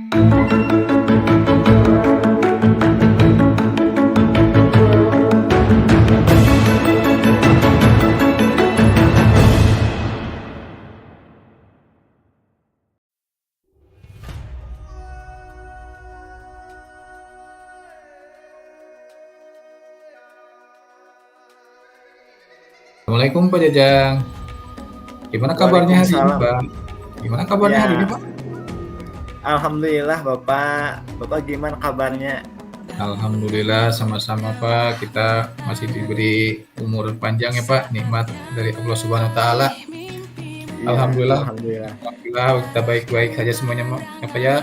Assalamualaikum Pak Jajang. Gimana kabarnya hari ini, Waalaikumsalam. Pak? Gimana kabarnya hari ini, Ya, Pak? alhamdulillah Bapak. Bapak gimana kabarnya? Alhamdulillah sama-sama Pak. Kita masih diberi umur panjang ya Pak, nikmat dari Allah Subhanahu wa taala. Iya, Alhamdulillah, alhamdulillah. alhamdulillah kita baik-baik saja semuanya, ya Pak ya.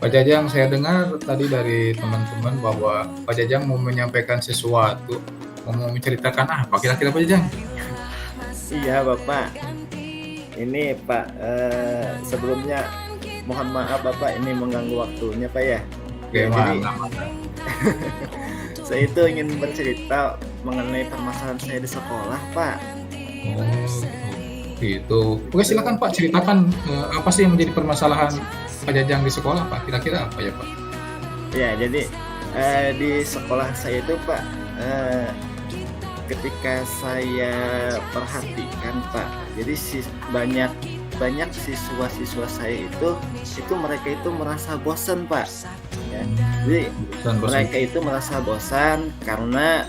Pak Jajang, saya dengar tadi dari teman-teman bahwa Pak Jajang mau menyampaikan sesuatu, mau menceritakan apa kira-kira Pak Jajang? Iya Bapak. Ini Pak, sebelumnya mohon maaf Bapak ini mengganggu waktunya Pak ya. Ya jadi Gimana? saya itu ingin bercerita mengenai permasalahan saya di sekolah Pak. Oh, gitu. Oke, silakan Pak, ceritakan apa sih yang menjadi permasalahan Pak Jajang di sekolah Pak? Kira-kira apa ya Pak? Ya jadi di sekolah saya itu Pak, ketika saya perhatikan Pak, jadi banyak siswa-siswa saya itu mereka itu merasa bosan Pak. Ya. Jadi Bosan. mereka itu merasa bosan karena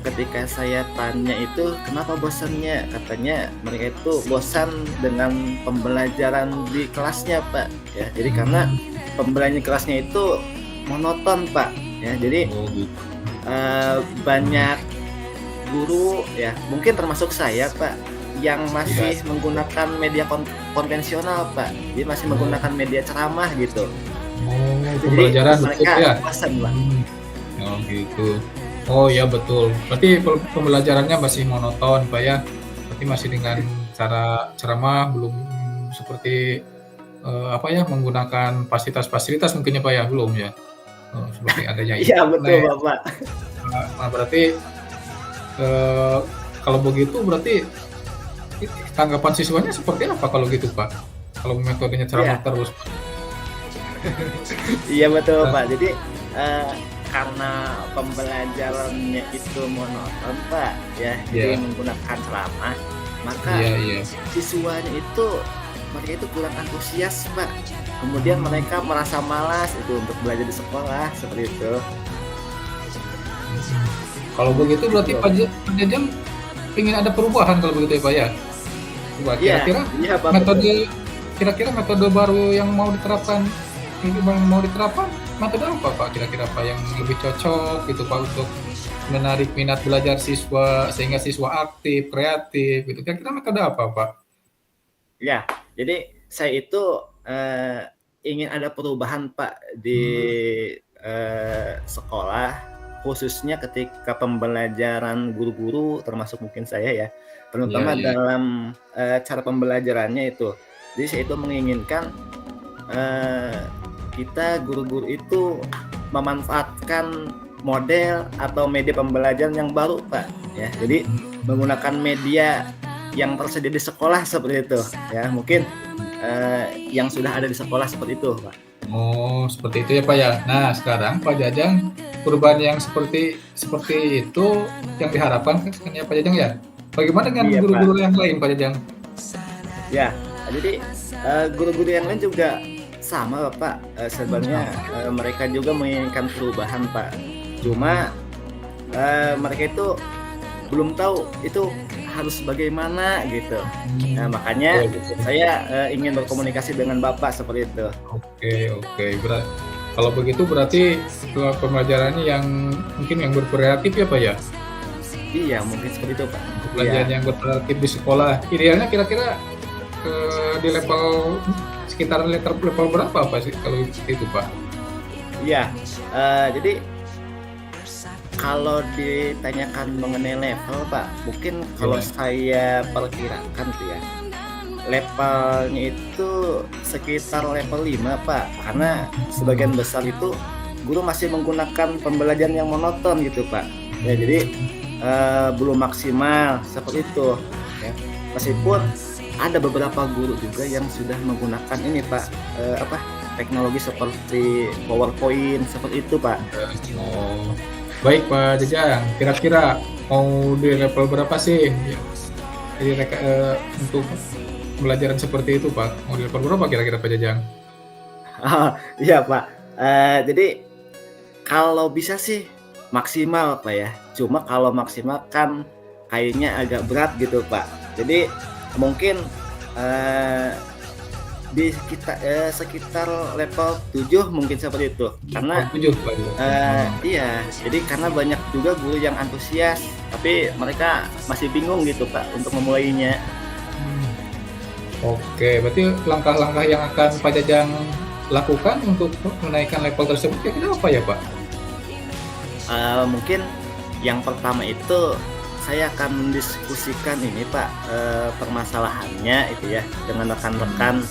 ketika saya tanya itu kenapa bosannya, katanya mereka itu bosan dengan pembelajaran di kelasnya Pak. Ya, jadi karena pembelajaran di kelasnya itu monoton Pak. Ya, jadi Oh, gitu. banyak guru ya mungkin termasuk saya Pak yang masih Iya. menggunakan media konvensional Pak, jadi masih Oh. menggunakan media ceramah gitu. Oh, Jadi pembelajaran betul mereka ya? bosan Pak. Oh, gitu. Oh, ya betul. Berarti pembelajarannya masih monoton, Pak ya? Berarti masih dengan cara ceramah, belum seperti apa ya, menggunakan fasilitas-fasilitas mungkin ya, Pak ya? Belum ya? Seperti adanya Iya betul internet. Bapak. Nah, berarti kalau begitu berarti tanggapan siswanya seperti apa kalau gitu, Pak? Kalau metodenya ceramah Iya, terus? iya betul Nah, Pak. Jadi karena pembelajarannya itu monoton Pak ya, jadi iya, menggunakan ceramah, maka iya, iya. siswanya itu mereka itu kurang antusias Pak. Kemudian mereka merasa malas itu untuk belajar di sekolah seperti itu. Kalau begitu berarti Itu Pak Bapak. Jajang ingin ada perubahan kalau begitu ya Pak ya? Coba Iya, kira-kira iya Pak betul. metode metode baru yang mau diterapkan metode apa Pak kira-kira Pak yang lebih cocok gitu Pak untuk menarik minat belajar siswa sehingga siswa aktif, kreatif gitu. Kira-kira metode apa Pak? Ya, jadi saya itu ingin ada perubahan Pak di Hmm, sekolah, khususnya ketika pembelajaran guru-guru termasuk mungkin saya ya, iya, terutama iya. dalam cara pembelajarannya itu. Jadi saya itu menginginkan eee, kita guru-guru itu memanfaatkan model atau media pembelajaran yang baru Pak, ya. Jadi menggunakan media yang tersedia di sekolah seperti itu, ya. Mungkin yang sudah ada di sekolah seperti itu Pak. Oh, seperti itu ya Pak ya. Nah, sekarang Pak Jajang perubahan yang seperti seperti itu yang diharapkan kan ya Pak Jajang ya. Bagaimana dengan Iya Pak. guru-guru yang lain Pak Jajang? Ya, jadi guru-guru yang lain juga sama Pak, sebenarnya Sama. mereka juga menginginkan perubahan Pak. Cuma mereka itu belum tahu itu harus bagaimana gitu. Nah, makanya Betul, betul. saya ingin berkomunikasi dengan Bapak seperti itu. Oke, oke. Kalau begitu berarti pembelajarannya yang mungkin yang berkreatif ya Pak ya? Iya, mungkin seperti itu Pak. Pembelajaran Iya, yang berkreatif di sekolah. Idealnya kira-kira di level sekitar level berapa Pak sih kalau itu Pak? iya. Jadi kalau ditanyakan mengenai level Pak, mungkin kalau Iya. saya perkirakan tuh ya, levelnya itu sekitar level 5 Pak, karena sebagian besar itu guru masih menggunakan pembelajaran yang monoton gitu Pak. Ya jadi belum maksimal seperti itu ya. Meskipun ada beberapa guru juga yang sudah menggunakan ini Pak, teknologi seperti PowerPoint seperti itu, Pak. Oh, baik Pak Jajang, kira-kira mau di level berapa sih jadi untuk pembelajaran seperti itu Pak? Mau di level berapa kira-kira Pak Jajang? Iya, Pak. Jadi kalau bisa sih maksimal, Pak, ya. Cuma kalau maksimal kan kayaknya agak berat gitu, Pak. Jadi mungkin, eee, sekitar level 7 mungkin seperti itu. Oh Karena 7 Pak ya? Oh, iya, jadi karena banyak juga guru yang antusias, tapi mereka masih bingung gitu, Pak, untuk memulainya. hmm. Oke, berarti langkah-langkah yang akan Pak Jajang lakukan untuk menaikkan level tersebut kira-kira apa ya Pak? Mungkin yang pertama itu saya akan mendiskusikan ini, Pak, permasalahannya itu ya dengan rekan-rekan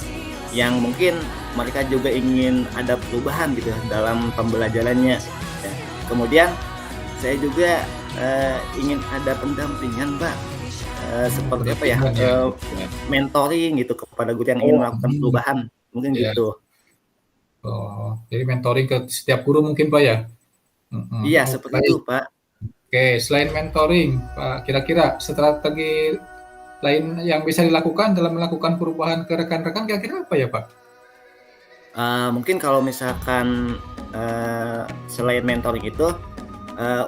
yang mungkin mereka juga ingin ada perubahan gitu dalam pembelajarannya ya. Kemudian saya juga, ingin ada pendampingan, Pak, seperti apa ya, Pendampingan ya? Ya. mentoring gitu kepada guru yang ingin Oh, melakukan perubahan, mungkin ya. gitu. Oh, jadi mentoring ke setiap guru mungkin Pak ya? Mhm. Iya, Oh, seperti itu, baik. Pak. Oke, selain mentoring, Pak, kira-kira strategi lain yang bisa dilakukan dalam melakukan perubahan ke rekan-rekan kira-kira apa ya, Pak? Mungkin kalau misalkan, selain mentoring itu,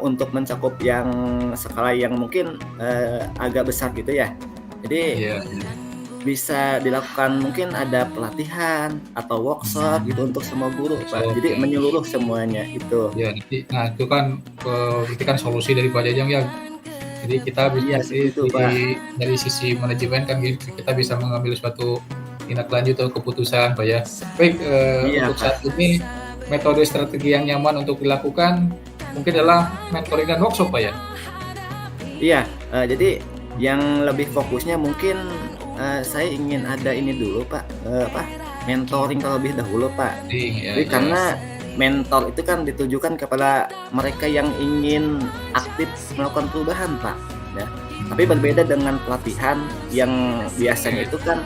untuk mencakup yang skala yang mungkin, agak besar gitu ya. Jadi Iya. bisa dilakukan mungkin ada pelatihan atau workshop gitu untuk semua guru, Pak. Jadi Oke. menyeluruh semuanya itu. Ya, nanti nah itu kan, itu kan solusi dari Pak Jajang ya. Jadi kita Iya jadi seperti itu, Pak. dari sisi manajemen kan gitu, kita bisa mengambil suatu tindak lanjut atau keputusan, Pak ya. Baik, Iya, untuk saat Pak. ini metode strategi yang nyaman untuk dilakukan mungkin adalah mentoring dan workshop, Pak ya? Iya, jadi yang lebih fokusnya mungkin, saya ingin ada ini dulu, Pak, mentoring terlebih dahulu, Pak. Penting, ya Jadi ya. karena mentor itu kan ditujukan kepada mereka yang ingin aktif melakukan perubahan, Pak, ya. Tapi berbeda dengan pelatihan yang biasanya Oke. itu kan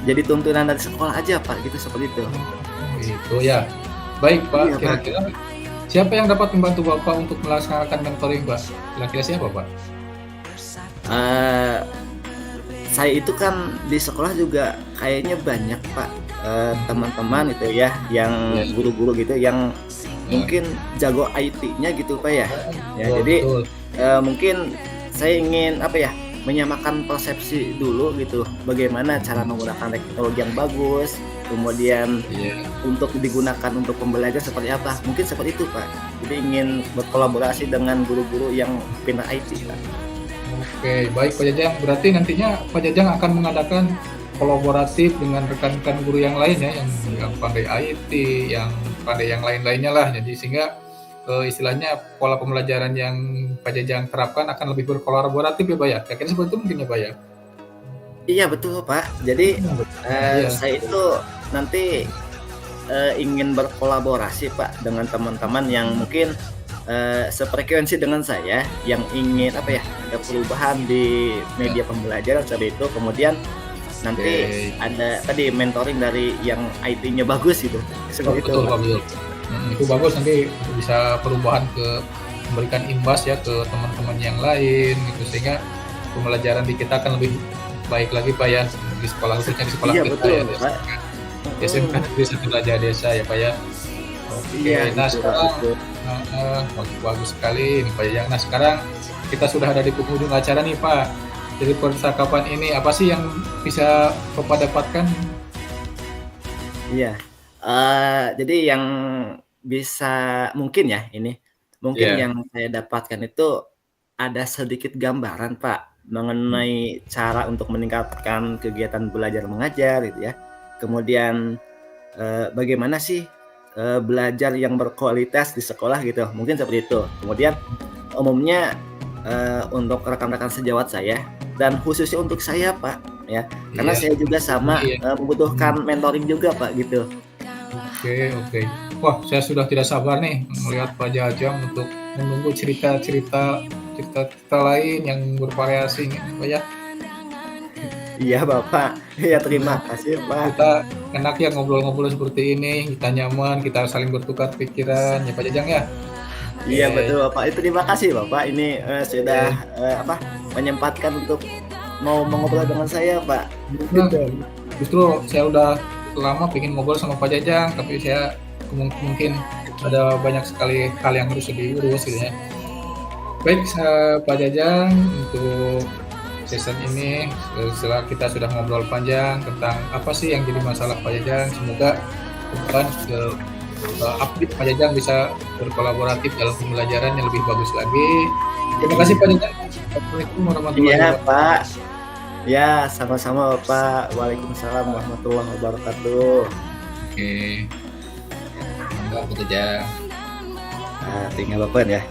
jadi tuntunan dari sekolah aja, Pak, gitu, seperti itu. Oh, gitu ya. Baik, Iya, Pak, Pak. kira-kira siapa yang dapat membantu Bapak untuk melaksanakan mentoring, Pak? Kira-kira siapa, Pak? Eee, saya itu kan di sekolah juga kayaknya banyak, Pak, teman-teman itu ya, yang Iya, guru-guru gitu yang iya. mungkin jago IT-nya gitu, Pak, ya. Ya, Oh, jadi betul. Mungkin saya ingin apa ya, menyamakan persepsi dulu gitu, bagaimana cara menggunakan teknologi yang bagus, kemudian Iya. untuk digunakan untuk pembelajaran seperti apa, mungkin seperti itu, Pak. Jadi ingin berkolaborasi dengan guru-guru yang pintar IT, Pak. Oke, baik Pak Jajang. Berarti nantinya Pak Jajang akan mengadakan kolaboratif dengan rekan-rekan guru yang lain ya, yang pandai IT, yang pandai yang lain-lainnya lah. Jadi sehingga istilahnya pola pembelajaran yang Pak Jajang terapkan akan lebih berkolaboratif ya Pak ya. Kira-kira seperti itu mungkin ya Pak ya. Iya betul, Pak. Jadi, Nah, iya. saya itu nanti, ingin berkolaborasi, Pak, dengan teman-teman yang mungkin, sefrekuensi dengan saya, yang ingin apa ya, ada perubahan di Ya. media pembelajaran seperti itu. Kemudian nanti Oke. ada tadi mentoring dari yang IT-nya bagus gitu, Oh, seperti itu, betul Pak. Pak, betul. Itu bagus nanti bisa perubahan memberikan imbas ya ke teman-teman yang lain gitu sehingga pembelajaran di kita akan lebih baik lagi Pak ya di sekolah khususnya di sekolah Iya kita betul, ya di Pak. SMK Mhm. Negeri 1 Raja Desa ya Pak ya. Oke, Iya nah gitu, Pak, sekarang betul. bagus bagus sekali ini Pak Yayang. Nah sekarang kita sudah ada di penghujung acara nih Pak. Dari percakapan ini apa sih yang bisa Bapak dapatkan? Iya, jadi yang bisa mungkin ya ini, mungkin Iya, yang saya dapatkan itu ada sedikit gambaran, Pak, mmm, mengenai cara untuk meningkatkan kegiatan belajar mengajar gitu ya. Kemudian, bagaimana sih, belajar yang berkualitas di sekolah gitu, mungkin seperti itu. Kemudian umumnya, untuk rekan-rekan sejawat saya dan khususnya untuk saya, Pak, ya, karena iya, saya juga ini sama, ya. membutuhkan mentoring juga, Pak, gitu. Oke oke. Wah, saya sudah tidak sabar nih melihat Pak Jajang untuk menunggu cerita-cerita lain yang bervariasi nih, Pak ya. Iya Bapak, iya terima kasih Pak. Kita enak ya ngobrol-ngobrol seperti ini, kita nyaman, kita saling bertukar pikiran ya Pak Jajang ya. Iya Oke, betul Bapak, itu terima kasih Bapak ini, sudah, oke. menyempatkan untuk mau mengobrol dengan saya Pak. Nah, justru saya udah lama pengen ngobrol sama Pak Jajang, tapi saya mungkin ada banyak sekali hal yang harus diurus gitu ya. Baik, Pak Jajang, untuk season ini setelah kita sudah ngobrol panjang tentang apa sih yang jadi masalah Pak Jajang, semoga ke depan update Pak Jajang bisa berkolaboratif dalam pembelajaran yang lebih bagus lagi. Terima kasih Pak Jajang. Assalamualaikum warahmatullahi Iya wabarakatuh. Pak, ya sama-sama Bapak. Waalaikumsalam warahmatullahi wabarakatuh. Oke, mantap Pak Jajang. Nah, tinggal Bapak ya.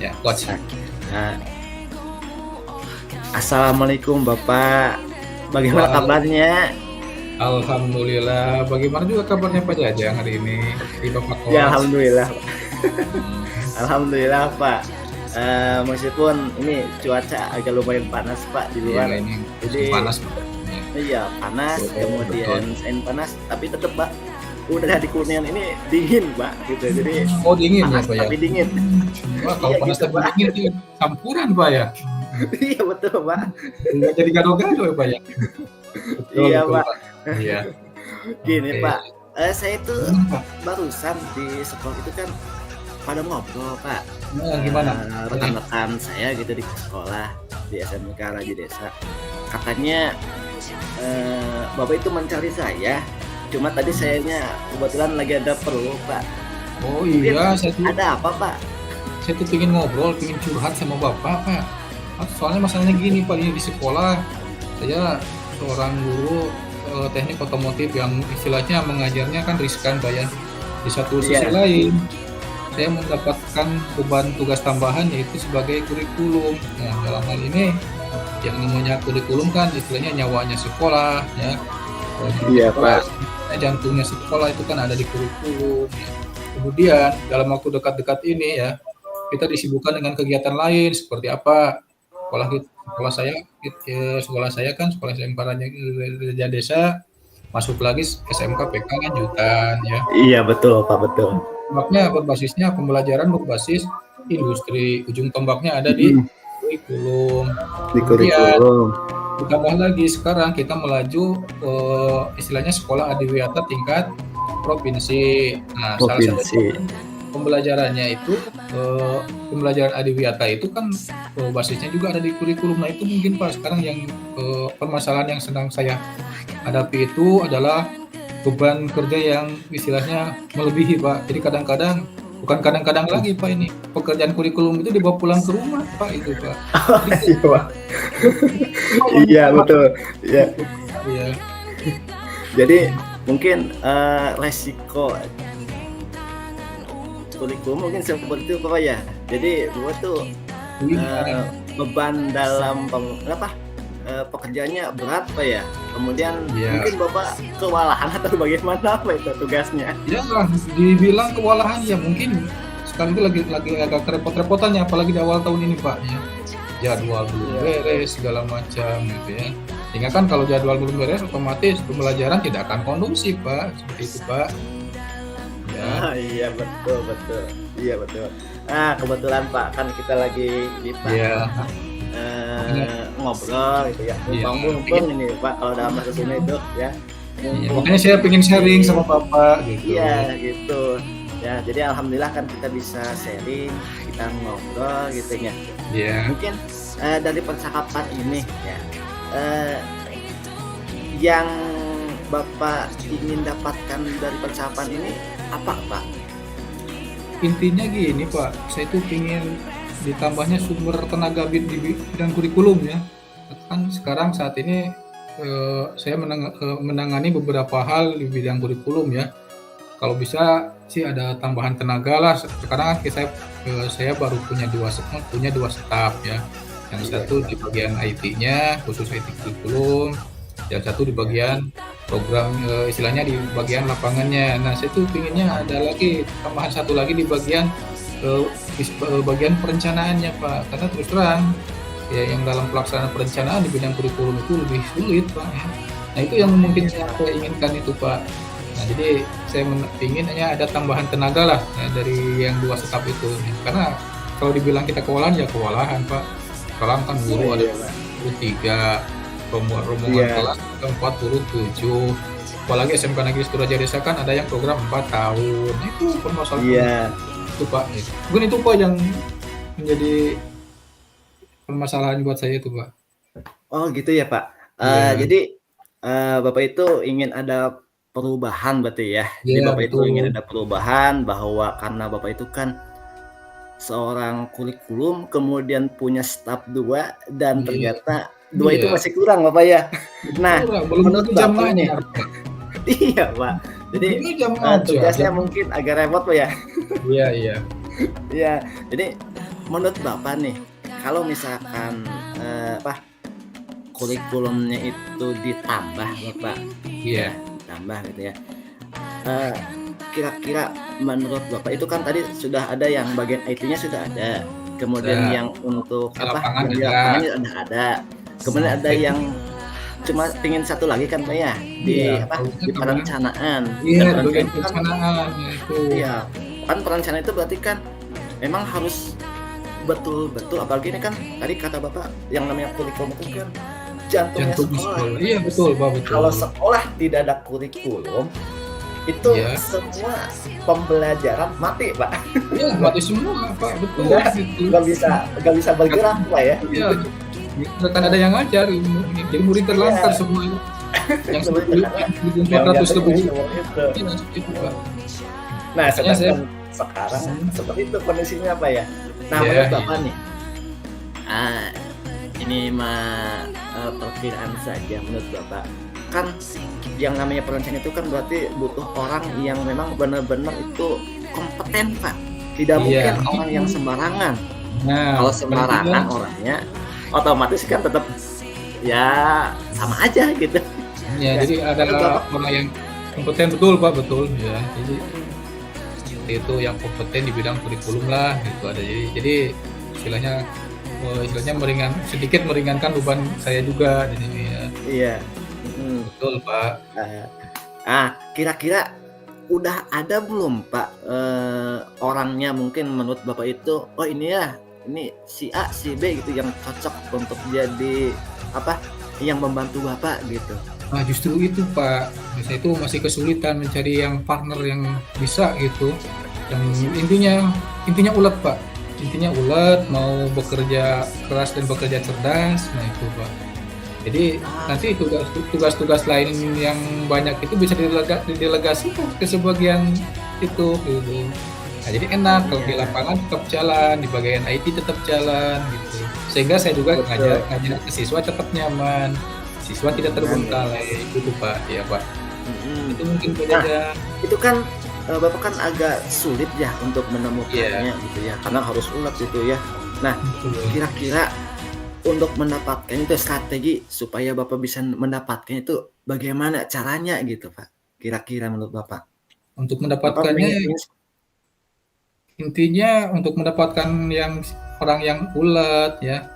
Ya, coach. Nah, Assalamualaikum Bapak, bagaimana Wah, kabarnya? alhamdulillah. Bagaimana juga kabarnya Pak Jajang hari ini? Di Bapak Ya coach. alhamdulillah, Hmm, alhamdulillah Pak. Meskipun ini cuaca agak lumayan panas Pak di iya luar, ini musim jadi panas Pak. Ya, iya panas, betul. kemudian selain panas, tapi tetap Pak udara di Kurnian ini dingin Pak, gitu. Jadi Oh dingin ya panas Pak ya? tapi dingin. Wah kalau Iya panas gitu tapi Pak. dingin itu campuran Pak ya? Iya betul Pak. Nggak jadi gado-gado ya Pak ya? Betul Iya betul Pak. Pak. Iya, Gini oke. Pak, saya itu Gimana Pak? barusan di sekolah itu kan pada ngobrol Pak. Nah, gimana? Apanya? Rekan-rekan saya gitu di sekolah di SMK Raji Desa. Katanya Bapak itu mencari saya. Cuma tadi sayanya kebetulan lagi ada perlu Pak. Oh Mungkin iya, ada apa Pak? saya tuh pengen ngobrol, pengen curhat sama Bapak Pak. Soalnya masalahnya gini Pak, ini di sekolah saya seorang guru teknik otomotif yang istilahnya mengajarnya kan riskan Pak ya. Di satu sisi Iya, lain saya mendapatkan beban tugas tambahan yaitu sebagai kurikulum. Nah, dalam hal ini yang namanya kurikulum kan istilahnya nyawanya sekolah ya. Nyawanya iya sekolah, Pak. jantungnya sekolah itu kan ada di kurikulum. Kemudian dalam waktu dekat-dekat ini ya kita disibukkan dengan kegiatan lain seperti apa? Sekolah saya kan sekolah SMK Raja Desa masuk lagi SMK PK Lanjutan ya. Iya betul Pak, betul. Berbasisnya pembelajaran berbasis industri. Ujung tombaknya ada di Mhm, kurikulum. di Kemudian kurikulum ditambah lagi sekarang kita melaju istilahnya sekolah adiwiyata tingkat provinsi. Nah, salah satu provinsi. pembelajarannya itu pembelajaran adiwiyata itu kan basisnya juga ada di kurikulum. Nah, itu mungkin Pak sekarang yang permasalahan yang sedang saya hadapi itu adalah beban kerja yang istilahnya melebihi Pak. Jadi kadang-kadang bukan kadang-kadang lagi Pak ini pekerjaan kurikulum itu dibawa pulang ke rumah Pak itu Pak. Jadi Iya Pak. tolong Iya Pak. betul. Iya. Iya. Jadi mungkin resiko kurikulum mungkin seperti itu Pak ya. Jadi Bapak tuh Iya. beban dalam pekerjaannya berat Pak ya. Kemudian Iya. mungkin Bapak kewalahan atau bagaimana Pak itu tugasnya? Ya dibilang kewalahan ya mungkin sekarang itu lagi agak repot-repotannya apalagi di awal tahun ini Pak ya. Jadwal belum beres segala macam gitu ya. Sehingga kan kalau jadwal belum beres otomatis pembelajaran tidak akan kondusif Pak, seperti itu Pak. Ya. Iya betul betul. Iya betul. Nah kebetulan Pak kan kita lagi kita Iya. ngobrol gitu ya. Iya. Mumpung ini Pak kalau dalam bahasa Sunda itu ya. Iya, Mumpung. makanya saya pengen sharing sama Bapak gitu. Iya gitu. Ya jadi alhamdulillah kan kita bisa sharing, kita ngobrol gitu ya. Iya. Mungkin dari percakapan ini ya, yang Bapak ingin dapatkan dari percakapan ini apa Pak? Intinya gini Pak, saya tuh pengen ditambahnya sumber tenaga di bidang kurikulum ya. Kan sekarang saat ini saya menangani beberapa hal di bidang kurikulum ya. Kalau bisa sih ada tambahan tenaga lah. Sekarang saya baru punya dua staff ya. Yang satu di bagian IT-nya, khusus IT kurikulum. Yang satu di bagian program istilahnya di bagian lapangannya. Nah, saya tuh pinginnya ada lagi tambahan satu lagi di bagian bagian perencanaannya Pak. Karena terus terang ya yang dalam pelaksanaan perencanaan di bidang kurikulum itu lebih sulit, Pak, ya. Nah, itu yang mungkin yang saya inginkan itu, Pak. Nah, jadi saya ingin hanya ada tambahan tenaga lah, dari yang 2 staf itu. Karena kalau dibilang kita kewalahan, ya kewalahan, Pak. Sekarang kan guru ada Iya, Pak. 23, rombongan Iya. kelas ada 47, apalagi SMK Negeri Situraja Desa kan ada yang program 4 tahun. Itu permasalahan Iya. itu, Pak. Mungkin itu, Pak, yang menjadi permasalahan buat saya itu, Pak. Oh gitu ya, Pak. Iya, Jadi, Bapak itu ingin ada perubahan berarti ya? Jadi iya Bapak itu ingin betul. ada perubahan bahwa karena Bapak itu kan seorang kurikulum, kemudian punya staf 2 dan Iya, ternyata 2 itu iya. masih kurang Bapak ya. Nah, Kurang, belum menurut lagi jam Bapak nih ngajar, Pak. iya, Pak. Jadi, Ini jam ngajar, tugasnya mungkin agak repot Pak ya? iya iya. Iya, jadi menurut Bapak nih, kalau misalkan, kurikulumnya itu ditambah Bapak, ya Iya, ditambah gitu ya, eee, kira-kira menurut Bapak itu kan tadi sudah ada yang bagian IT-nya sudah ada, kemudian ada. yang untuk Di lapangan yang di ada. lapangannya udah ada, kemudian ada Oke. yang cuma pingin satu lagi kan Pak ya, Iya, di harusnya karena perencanaan iya, dan di bagian perencanaan itu kan perencanaan, ya itu. iya, kan perencanaan itu berarti kan memang harus betul-betul apalagi ini kan tadi kata Bapak yang namanya kurikulum itu kan jantungnya Jantung sekolah. sekolah. Iya betul, Pak, betul. Kalau sekolah tidak ada kurikulum, itu Iya. semua pembelajaran mati, Pak. Iya, mati semua, Pak, betul Nggak gitu. nggak bisa bergerak, Pak ya. Iya, nggak akan ada yang ngajar, jadi murid terlantar Iya, semua. Yang sebenarnya karena yang yang 1.400 jatuhnya lebih seperti itu. iya, itu, Pak. Nah, Makanya saya sedangkan sekarang seperti itu kondisinya, Pak ya. Nah, iya menurut iya. Bapak nih, ah, ini mah perkiraan saja menurut Bapak. Kan yang namanya perencanaan itu kan berarti butuh orang yang memang benar-benar itu kompeten, Pak. Tidak Iya, mungkin orang yang sembarangan. nah, Kalau paling tidak sembarangan orangnya otomatis kan tetap ya sama aja gitu. ya, Ya, jadi ada menurut Bapak orang yang kompeten betul, Pak, betul, ya. Jadi itu yang kompeten di bidang kurikulum lah gitu ada. Jadi istilahnya istilahnya sedikit meringankan beban saya juga di sini ya. iya, mhm, Betul, Pak. eee, kira-kira udah ada belum Pak, orangnya mungkin menurut Bapak itu, "Oh ini ya, ini si A, si B," gitu yang cocok untuk jadi apa, yang membantu Bapak gitu? Nah, justru itu, Pak. Saya itu masih kesulitan mencari yang partner yang bisa gitu. Yang intinya ulet, Pak. Intinya ulet, mau bekerja keras dan bekerja cerdas. Nah, itu, Pak. Jadi Ah, nanti tugas-tugas lain yang banyak itu bisa didelegasikan ke sebagian itu gitu. Nah, jadi oh enak kalau di iya, lapangan tetap jalan, di bagian IT tetap jalan gitu. Sehingga saya juga ngajar betul, ngajar ke siswa tetap nyaman, siswa tidak nyaman ya, terbengkalai gitu, Pak. Iya, Pak. mhm. Itu mungkin Nah, bedanya. itu kan, Bapak kan agak sulit ya untuk Iya, menemukannya gitu ya, karena harus ulet gitu ya. Nah, betul. kira-kira untuk mendapatkan itu strategi supaya Bapak bisa mendapatkan itu bagaimana caranya gitu, Pak? Kira-kira menurut Bapak? Untuk Bapak mendapatkannya pengen intinya untuk mendapatkan yang orang yang ulet ya,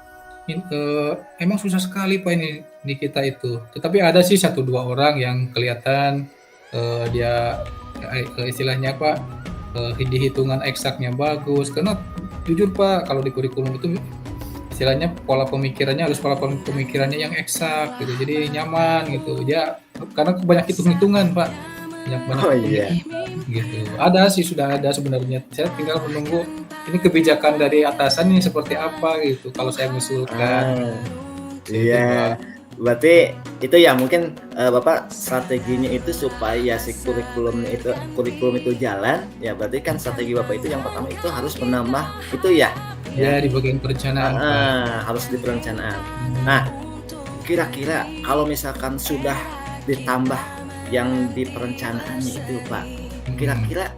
emang susah sekali, Pak, ini di kita itu. Tetapi ada sih satu 2 orang yang kelihatan, dia, istilahnya apa, di hitungan eksaknya bagus. Karena jujur, Pak, kalau di kurikulum itu istilahnya pola pemikirannya yang eksak gitu, jadi nyaman gitu. Dia karena banyak hitung-hitungan, Pak, banyak oh iya, hitung-hitungan gitu. Ada sih, sudah ada sebenarnya. Saya tinggal menunggu ini kebijakan dari atasan ini seperti apa gitu, kalau saya mengusulkan, ah, gitu, Pak. iya. Berarti itu ya mungkin, Bapak strateginya itu supaya si kurikulum itu jalan, ya berarti kan strategi Bapak itu yang pertama itu harus menambah itu ya, Ya, ya? di bagian perencanaan, Pak. Harus di perencanaan. Mmm, Nah, kira-kira kalau misalkan sudah ditambah yang di perencanaannya itu, Pak, mhm. kira-kira,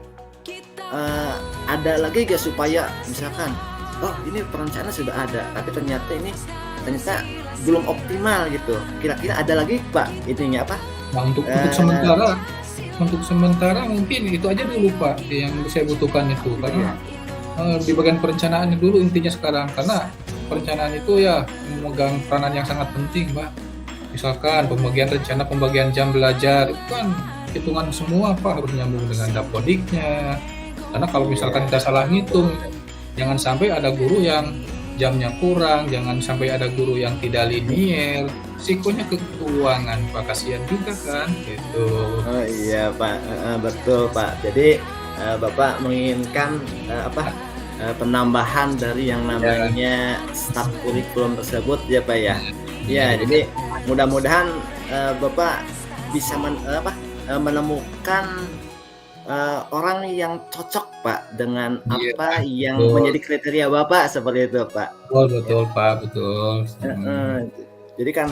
ada lagi nggak supaya misalkan, oh ini perencanaan sudah ada, tapi ternyata belum optimal gitu. Kira-kira ada lagi, Pak, ininya apa, Nah, eee, untuk sementara mungkin itu aja dulu, Pak, yang saya butuhkan itu. gitu Karena ya? di bagian perencanaannya dulu intinya sekarang, karena perencanaan itu ya memegang peranan yang sangat penting, Pak. Misalkan pembagian jam belajar itu kan hitungan semua, Pak, harus nyambung dengan Dapodiknya. Karena kalau misalkan Iya. kita salah ngitung, jangan sampai ada guru yang jamnya kurang, jangan sampai ada guru yang tidak linier, risikonya ke keuangan, Pak, kasihan juga kan, gitu. Oh iya Pak, betul Pak. Jadi Bapak menginginkan penambahan dari yang Ya, namanya staf kurikulum tersebut ya Pak ya. iya, Ya, jadi mudah-mudahan Bapak bisa menemukan orang yang cocok Pak dengan iya, apa yang betul, menjadi kriteria Bapak seperti itu Pak. betul Ya. betul, Pak, betul, Heeh. Jadi kan,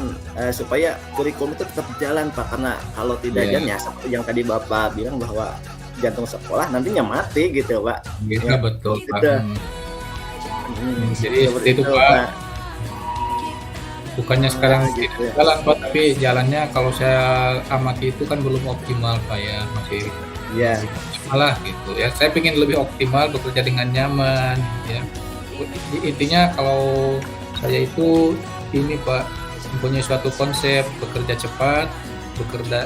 supaya kurikulum itu tetap jalan, Pak, karena kalau tidak iya, jalan ya seperti yang tadi Bapak bilang bahwa jantung sekolah nantinya mati gitu, Pak. iya, Ya, betul, Pak, itu, jadi seperti seperti itu, itu, Pak. Pak. Bukannya sekarang tidak Gitu ya. jalan, Pak, tapi jalannya kalau saya amati itu kan belum optimal, Pak, ya, masih Iya, belum optimal lah gitu ya. Saya pengen lebih optimal, bekerja dengan nyaman, ya. Intinya kalau saya itu ini, Pak, mempunyai suatu konsep bekerja cepat,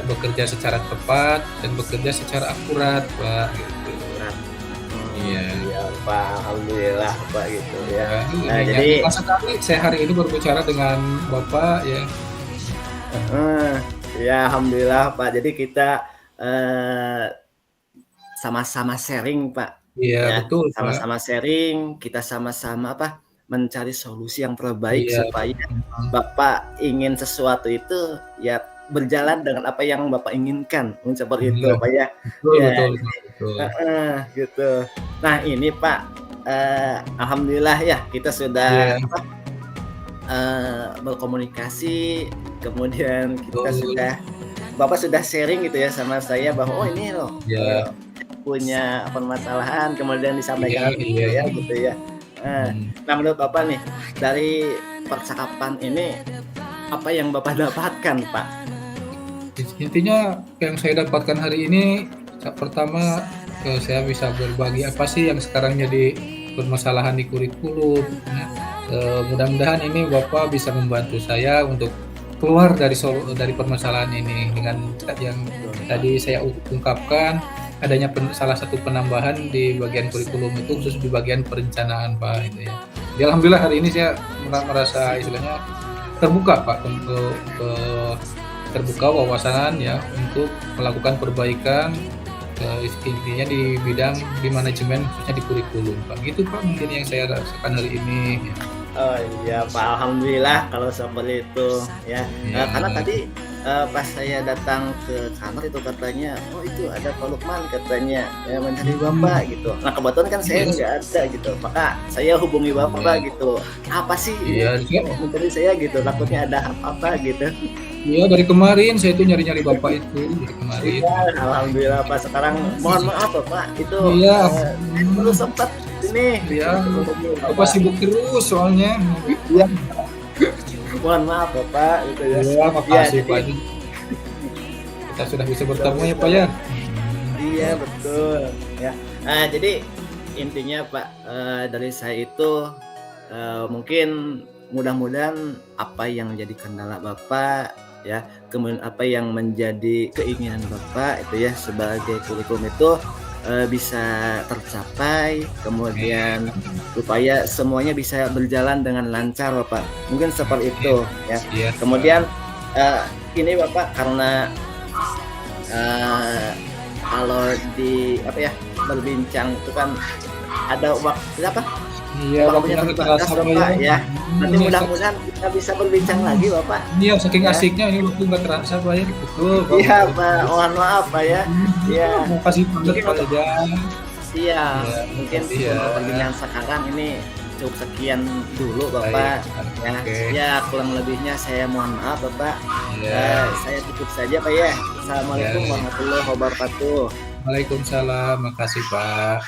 bekerja secara tepat, dan bekerja secara akurat, Pak, gitu. berat. Iya. Iya, Pak, alhamdulillah, Pak, gitu ya. Ya, Nah, ini jadi nyaman sekali saya hari ini berbicara dengan Bapak ya. heeh, ya alhamdulillah, Pak. Jadi kita, eee, sama-sama sharing, Pak. Iya Ya, betul, Pak. sama-sama sharing, kita sama-sama mencari solusi yang terbaik Iya, supaya mhm, Bapak ingin sesuatu itu ya berjalan dengan apa yang Bapak inginkan, seperti itu iya, Pak ya. betul Ya, betul, Pak, betul. heeh, gitu. Nah ini Pak, alhamdulillah ya kita sudah Iya, berkomunikasi, kemudian kita betul. sudah Bapak sudah sharing gitu ya sama saya bahwa, "Oh ini loh, Iya, punya permasalahan," kemudian iya disampaikan iya, saya gitu ya. mhm. Nah menurut Bapak nih, dari percakapan ini, apa yang Bapak dapatkan, Pak? Intinya yang saya dapatkan hari ini, pertama, saya bisa berbagi apa sih yang sekarang jadi permasalahan di kurikulum, ya. Mudah-mudahan ini Bapak bisa membantu saya untuk keluar dari permasalahan ini dengan yang Betul, Pak. tadi saya ungkapkan, adanya salah satu penambahan di bagian kurikulum itu khusus di bagian perencanaan, Pak, gitu ya. Jadi alhamdulillah hari ini saya merasa istilahnya terbuka, Pak, untuk, terbuka wawasan ya untuk melakukan perbaikan, intinya di bidang di manajemen khususnya di kurikulum, Pak. Gitu, Pak, mungkin yang saya rasakan hari ini, ya. Oh iya, Pak, alhamdulillah kalau seperti itu ya. Karena Iya, tadi, pas saya datang ke kantor itu katanya, "Oh itu ada Pak Lukman," katanya, "mencari mhm, Bapak," gitu. Nah kebetulan kan saya iya nggak ada gitu, maka saya hubungi iya Bapak gitu, "Apa sih ini iya, kok mencari saya?" gitu, takutnya ada apa-apa gitu. iya dari kemarin saya itu nyari-nyari Bapak itu, dari kemarin. Iya, alhamdulillah Pak, sekarang mohon maaf loh Pak, itu, Iya, saya belum sempat ini, iya, hubungi Bapak Bapak. sibuk terus soalnya. Iya, mohon maaf loh Pak, gitu ya. Iya, Iya, makasih, jadi Pak, ini kita sudah bisa bertemu ya, Pak, sama-sama. ya. Iya, betul, ya. Jadi intinya Pak, dari saya itu, mungkin mudah-mudahan apa yang menjadi kendala Bapak, ya, kemudian apa yang menjadi keinginan Bapak itu ya sebagai kurikulum itu, bisa tercapai, Iya, kemudian supaya semuanya bisa berjalan dengan lancar Bapak, mungkin seperti oke, itu ya. siap, Pak. Kemudian, ini Bapak karena Eee, kalau berbincang itu kan ada Iya, waktunya waktunya nggak terbatas terasa, Pak, ya. Bapak ya. Nanti Ini mudah-mudahan kita bisa berbincang lagi Bapak, iya, saking ya. asiknya ini waktu nggak terasa, Pak, ya. Betul, Pak, Iya betul. Pak, mohon maaf Pak ya. Iya, Makasih banget, mungkin Pak, untuk ya. iya, Iya, mungkin makasih ya. untuk perbincangan sekarang ini cukup sekian dulu Baik, Bapak, ya. oke. Ya kurang lebihnya saya mohon maaf Bapak, Iya, saya tutup saja Pak ya. Assalamualaikum iya. warahmatullahi wabarakatuh. Waalaikumsalam, makasih, Pak.